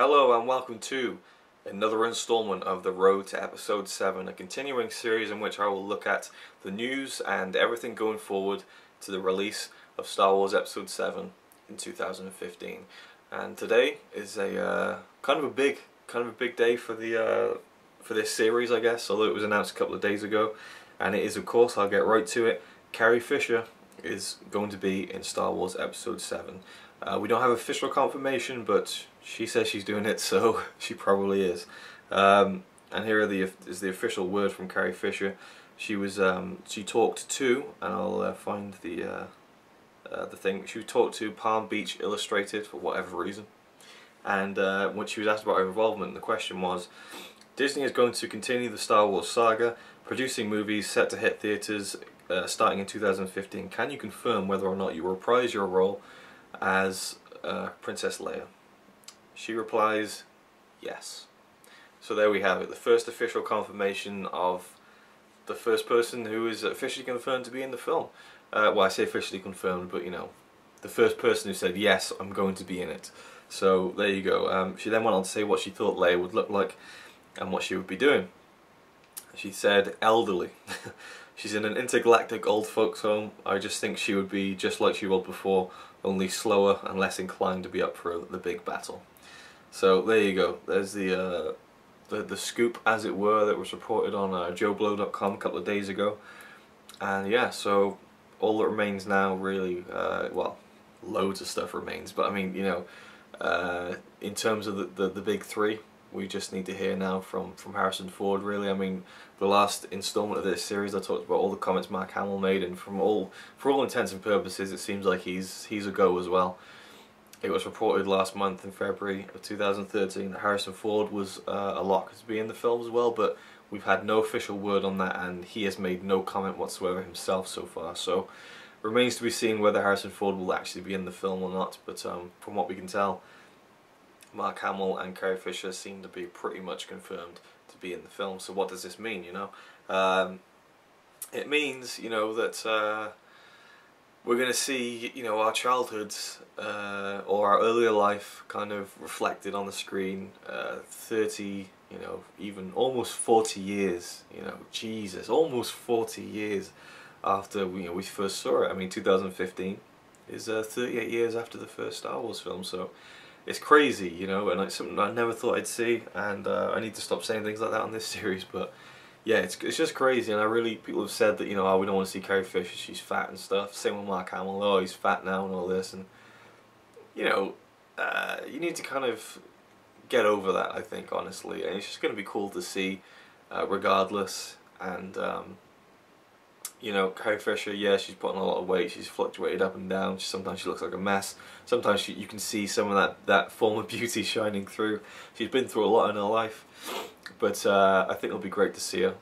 Hello and welcome to another installment of The Road to Episode 7, a continuing series in which I will look at the news and everything going forward to the release of Star Wars Episode 7 in 2015. And today is a kind of a big day for the for this series, I guess, although it was announced a couple of days ago. And it is, of course, I'll get right to it, Carrie Fisher is going to be in Star Wars Episode 7. We don't have official confirmation, but she says she's doing it, so she probably is. And here is the official word from Carrie Fisher. She talked to, and I'll find the thing. She talked to Palm Beach Illustrated for whatever reason, and when she was asked about her involvement, the question was, Disney is going to continue the Star Wars saga, producing movies set to hit theaters starting in 2015. Can you confirm whether or not you reprise your role as Princess Leia? She replies, yes. So there we have it, the first official confirmation of the first person who is officially confirmed to be in the film. Well, I say officially confirmed, but you know, the first person who said, yes, I'm going to be in it. So there you go. She then went on to say what she thought Leia would look like and what she would be doing. She said, elderly. She's in an intergalactic old folks home. I just think she would be just like she was before, only slower and less inclined to be up for the big battle. So there you go. There's the scoop, as it were, that was reported on JoBlo.com a couple of days ago. And yeah, so all that remains now, really, well, loads of stuff remains. But I mean, you know, in terms of the big three, we just need to hear now from Harrison Ford, really. I mean, the last installment of this series, I talked about all the comments Mark Hamill made, and for all intents and purposes, it seems like he's a go as well. It was reported last month in February of 2013 that Harrison Ford was a lock to be in the film as well, but we've had no official word on that, and he has made no comment whatsoever himself so far. So, remains to be seen whether Harrison Ford will actually be in the film or not. But from what we can tell, Mark Hamill and Carrie Fisher seem to be pretty much confirmed to be in the film. So what does this mean, you know? It means, you know, that we're going to see, you know, our childhoods or our earlier life kind of reflected on the screen 30, you know, even almost 40 years, you know, Jesus, almost 40 years after we first saw it. I mean, 2015 is 38 years after the first Star Wars film, so it's crazy, you know, and it's something I never thought I'd see, and I need to stop saying things like that on this series, but yeah, it's just crazy. And people have said that, you know, oh, we don't want to see Carrie Fisher, she's fat and stuff. Same with Mark Hamill, oh, he's fat now and all this, and you know, you need to kind of get over that, I think, honestly, and it's just going to be cool to see, regardless. And you know, Carrie Fisher, yeah, she's put on a lot of weight, she's fluctuated up and down, sometimes she looks like a mess, sometimes you can see some of that former beauty shining through. She's been through a lot in her life, but I think it'll be great to see her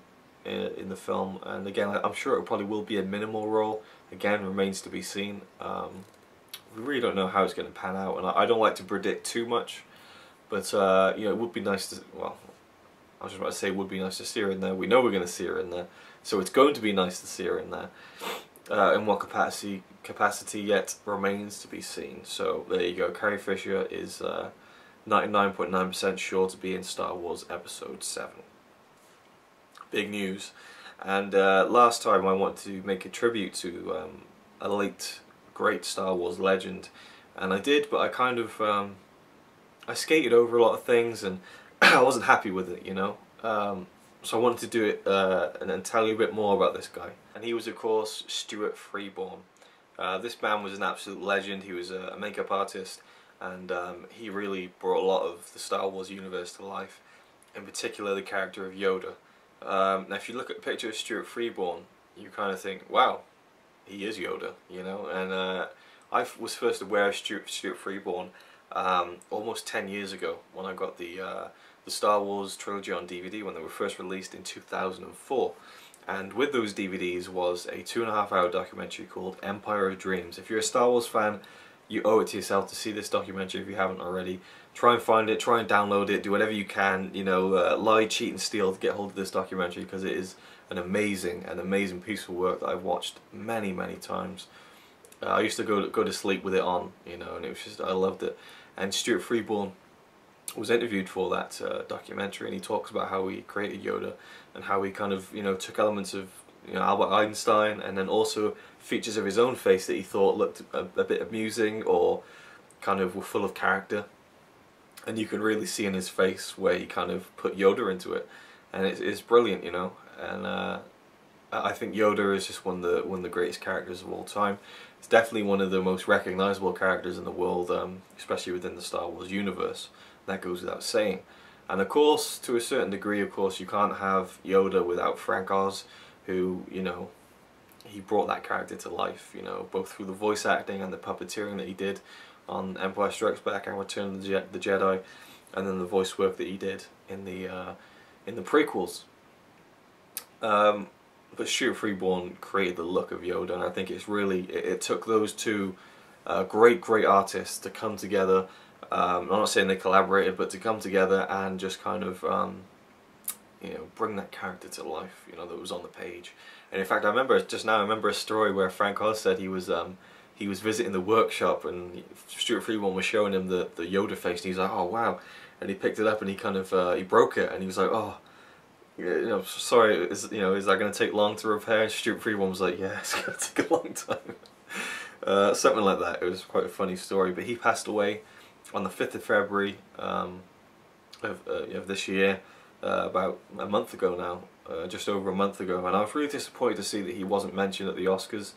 in the film. And again, I'm sure it probably will be a minimal role, again, remains to be seen. We really don't know how it's going to pan out, and I don't like to predict too much, but you know, it would be nice to, well, I was just about to say it would be nice to see her in there. We know we're going to see her in there, so it's going to be nice to see her in there. In what capacity yet remains to be seen. So there you go. Carrie Fisher is 99.9% sure to be in Star Wars Episode 7. Big news. And last time I wanted to make a tribute to a late great Star Wars legend, and I did, but I kind of I skated over a lot of things, and I wasn't happy with it, you know. So I wanted to do it and then tell you a bit more about this guy. And he was, of course, Stuart Freeborn. This man was an absolute legend. He was a makeup artist, and he really brought a lot of the Star Wars universe to life, in particular the character of Yoda. Now if you look at a picture of Stuart Freeborn, you kind of think, wow, he is Yoda, you know. And I was first aware of Stuart Freeborn almost 10 years ago when I got the Star Wars trilogy on DVD when they were first released in 2004. And with those DVDs was a 2.5-hour documentary called Empire of Dreams. If you're a Star Wars fan, you owe it to yourself to see this documentary if you haven't already. Try and find it, try and download it, do whatever you can, you know, lie, cheat and steal to get hold of this documentary, because it is an amazing piece of work that I've watched many, many times. I used to go to sleep with it on, you know, and it was just, I loved it. And Stuart Freeborn was interviewed for that documentary, and he talks about how he created Yoda and how he kind of, you know, took elements of, you know, Albert Einstein, and then also features of his own face that he thought looked a bit amusing or kind of were full of character, and you can really see in his face where he kind of put Yoda into it, and it's brilliant, you know. And I think Yoda is just one of the greatest characters of all time. It's definitely one of the most recognizable characters in the world, especially within the Star Wars universe. That goes without saying. And of course, to a certain degree, of course, you can't have Yoda without Frank Oz, who, you know, he brought that character to life, you know, both through the voice acting and the puppeteering that he did on Empire Strikes Back and Return of the Jedi, and then the voice work that he did in the prequels. But Stuart Freeborn created the look of Yoda, and I think it's really, it took those two great artists to come together. I'm not saying they collaborated, but to come together and just kind of, you know, bring that character to life, you know, that was on the page. And in fact, I remember a story where Frank Oz said he was visiting the workshop, and Stuart Freeborn was showing him the Yoda face, and he's like, oh wow, and he picked it up and he kind of he broke it, and he was like, oh, you know, sorry, is that going to take long to repair? And Stuart Freeborn was like, yeah, it's going to take a long time. Something like that. It was quite a funny story. But he passed away on the 5th of February of this year, about a month ago now, just over a month ago. And I was really disappointed to see that he wasn't mentioned at the Oscars.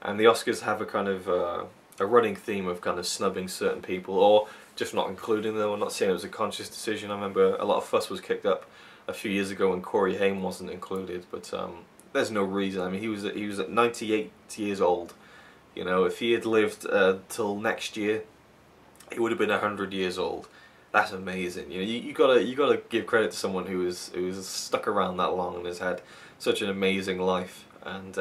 And the Oscars have a kind of a running theme of kind of snubbing certain people or just not including them. I'm not saying it was a conscious decision. I remember a lot of fuss was kicked up a few years ago when Corey Haim wasn't included, but there's no reason. I mean, he was at 98 years old. You know, if he had lived till next year, he would have been 100 years old. That's amazing. You know, you gotta give credit to someone who is stuck around that long and has had such an amazing life. And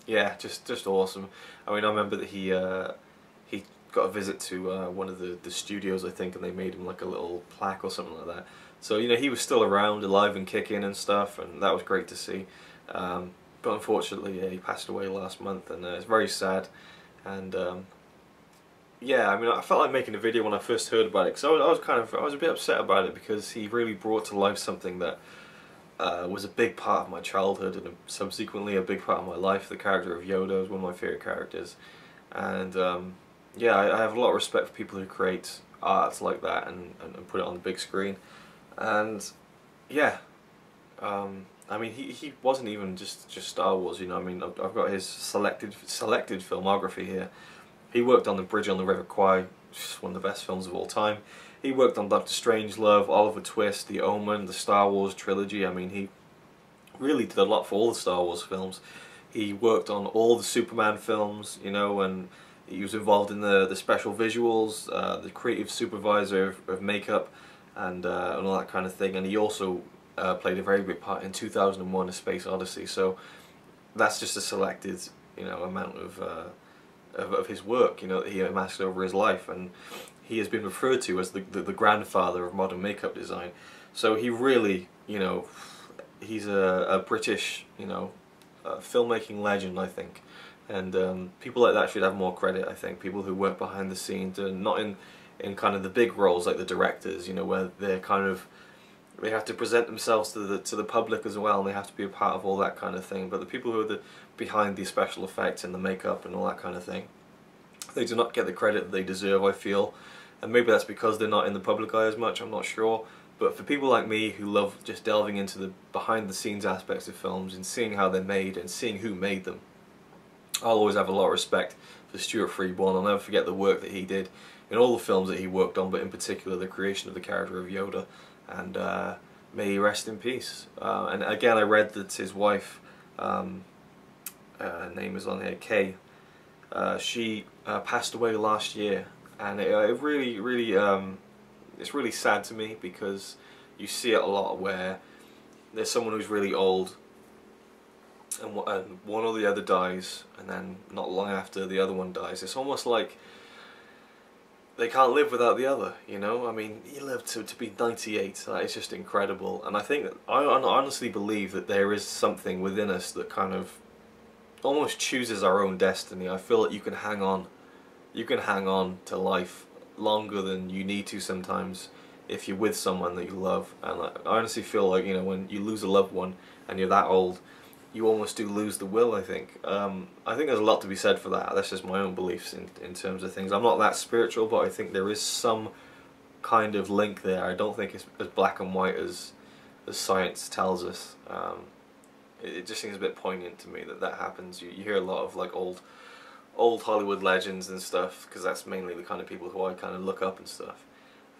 yeah, just awesome. I mean, I remember that he got a visit to one of the studios, I think, and they made him like a little plaque or something like that. So, you know, he was still around, alive and kicking and stuff, and that was great to see. But unfortunately, yeah, he passed away last month, and it's very sad. And yeah, I mean, I felt like making a video when I first heard about it, because I was a bit upset about it, because he really brought to life something that was a big part of my childhood and subsequently a big part of my life. The character of Yoda was one of my favourite characters, and yeah, I have a lot of respect for people who create art like that and put it on the big screen. And yeah, I mean, he wasn't even just Star Wars, you know. I mean, I've got his selected filmography here. He worked on The Bridge on the River Kwai, just one of the best films of all time. He worked on Doctor Strangelove, Oliver Twist, The Omen, the Star Wars trilogy. I mean, he really did a lot for all the Star Wars films. He worked on all the Superman films, you know, and he was involved in the special visuals, the creative supervisor of makeup, and all that kind of thing. And he also played a very big part in 2001: A Space Odyssey. So that's just a selected, you know, amount of his work, you know, that he amassed over his life. And he has been referred to as the grandfather of modern makeup design. So he really, you know, he's a British, you know, filmmaking legend, I think. And people like that should have more credit, I think. People who work behind the scenes, and not in kind of the big roles like the directors, you know, where they're kind of, they have to present themselves to the public as well, and they have to be a part of all that kind of thing. But the people who are behind the special effects and the makeup and all that kind of thing, they do not get the credit that they deserve, I feel. And maybe that's because they're not in the public eye as much, I'm not sure. But for people like me who love just delving into the behind the scenes aspects of films and seeing how they're made and seeing who made them, I'll always have a lot of respect for Stuart Freeborn. I'll never forget the work that he did in all the films that he worked on, but in particular the creation of the character of Yoda. And may he rest in peace. And again, I read that his wife, her name is on here, Kay, she passed away last year. And it really, it's really sad to me, because you see it a lot where there's someone who's really old, and one or the other dies, and then not long after the other one dies. It's almost like they can't live without the other, you know. I mean, he lived to be 98. That is just incredible. And I think that I honestly believe that there is something within us that kind of almost chooses our own destiny. I feel that you can hang on to life longer than you need to sometimes if you're with someone that you love. And I honestly feel like, you know, when you lose a loved one and you're that old, you almost do lose the will, I think. I think there's a lot to be said for that. That's just my own beliefs in terms of things. I'm not that spiritual, but I think there is some kind of link there. I don't think it's as black and white as science tells us. It just seems a bit poignant to me that that happens. You hear a lot of like old Hollywood legends and stuff, because that's mainly the kind of people who I kind of look up and stuff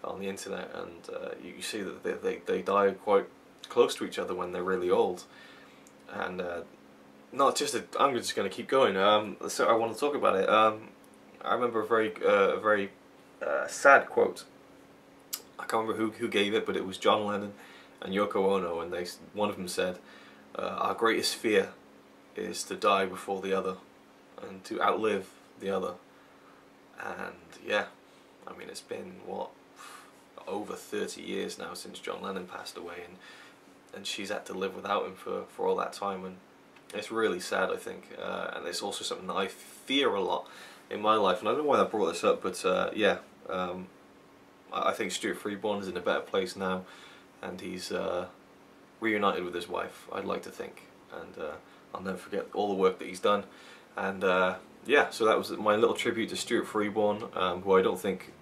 on the internet, and you see that they die quite close to each other when they're really old. And not just I'm just going to keep going. So I want to talk about it. I remember a very sad quote. I can't remember who gave it, but it was John Lennon and Yoko Ono, and one of them said, "Our greatest fear is to die before the other, and to outlive the other." And yeah, I mean, it's been what, over 30 years now since John Lennon passed away, and she's had to live without him for all that time, and it's really sad, I think. And it's also something that I fear a lot in my life, and I don't know why I brought this up, but yeah, I think Stuart Freeborn is in a better place now, and he's reunited with his wife, I'd like to think, and I'll never forget all the work that he's done. And yeah, so that was my little tribute to Stuart Freeborn, who I don't think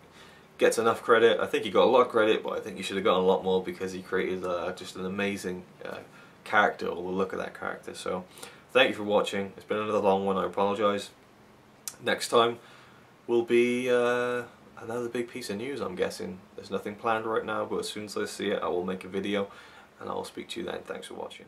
gets enough credit. I think he got a lot of credit, but I think he should have gotten a lot more, because he created just an amazing character, or the look of that character. So thank you for watching. It's been another long one, I apologise. Next time will be another big piece of news, I'm guessing. There's nothing planned right now, but as soon as I see it I will make a video, and I will speak to you then. Thanks for watching.